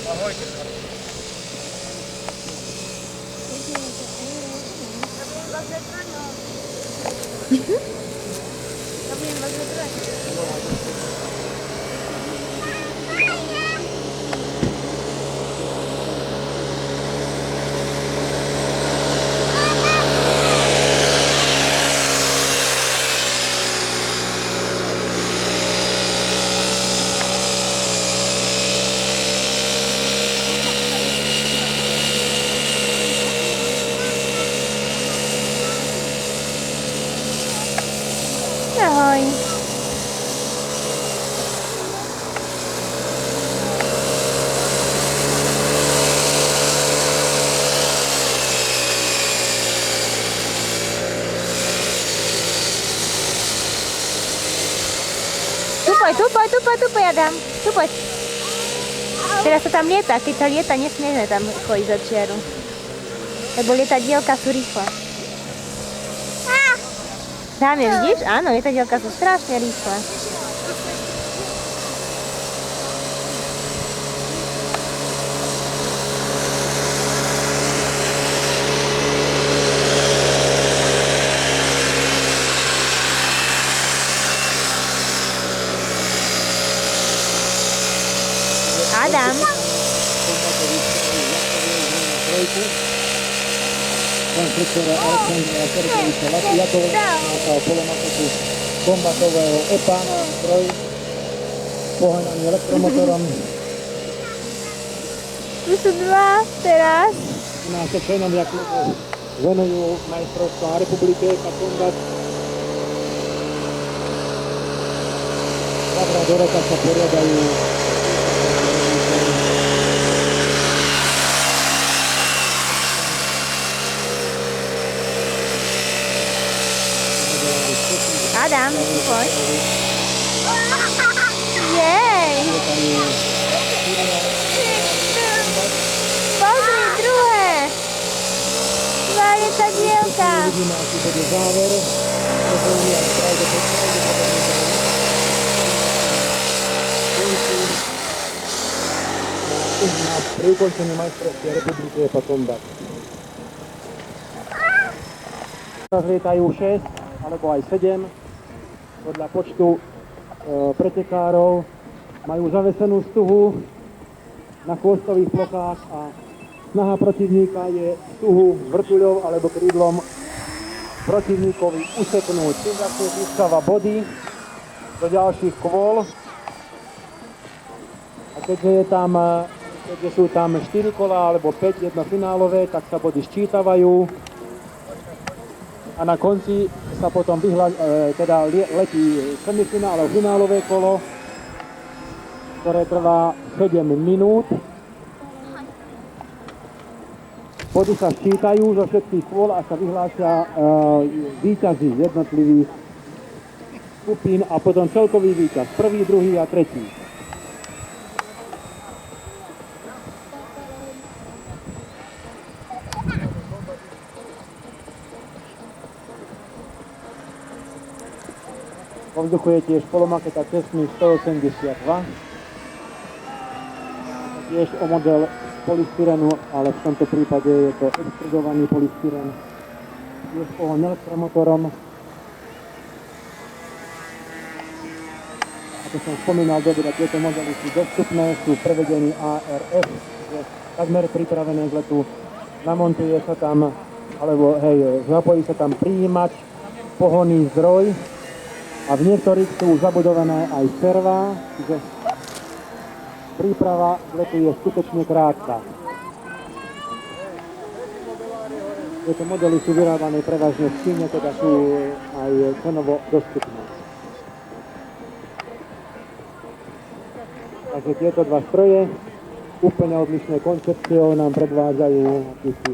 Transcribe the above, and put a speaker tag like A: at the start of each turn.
A: Ahoj. Tupoj, Adam. Tupoj. Teraz sa tam lieta, keď to lieta, nesmieme tam chodiť za čiaru. Lebo lietadielka sú rýchle. Tam je, vidíš? Áno, lietadielka sú strašne rýchle. Adam.
B: Konstruktora Alexandra Sergejeviča Lapiatova nášho polomaketu kombatového EPA, stroj poháňaný elektromotorom.
A: Tu sú dva teraz.
B: Nás sa členovia klubu venujú majstrovstvá republiky EPA Kombat. Dvakrát do roka sa poriadajú
A: Adam, pojď. Jej. Pozri, druhé. Dva lietadielka.
B: Vidíme, aký bude záver. Pri ukončení majstrovstiev republiky EPA Kombat. Teraz lietajú 6 alebo aj 7 podľa počtu pretekárov. Majú zavesenú stuhu na chvostových plochách a snaha protivníka je stuhu vrtuľov alebo krídlom protivníkovi useknúť. Tým vlastne získava body do ďalších kôl. A keďže sú tam 4 kola alebo 5 jednofinálové, tak sa body sčítavajú. A na konci sa potom letí semifinálové finálové kolo, ktoré trvá 7 minút. Body sa sčítajú zo všetkých kôl a sa vyhlásia víťazi jednotlivých skupín a potom celkový víťaz, prvý, druhý a tretí. Vo vzduchu je tiež polomaketa Cessny 182. Tiež o model polystyrenu, ale v tomto prípade je to extrudovaný polystyren. Tiež pohon elektromotorom. Ako som spomínal, tieto modely sú dostupné, sú prevedení ARF, je takmer pripravené k letu. Namontuje sa tam, zapojí sa tam prijímač, pohonný zdroj, a v niektorých sú zabudované aj servá, čiže príprava k letu je skutočne krátka. Tieto modely sú vyrábané prevažne v Číne, teda sú aj cenovo dostupné. Takže tieto dva stroje úplne odlišné koncepciou nám predvádzajú akýsi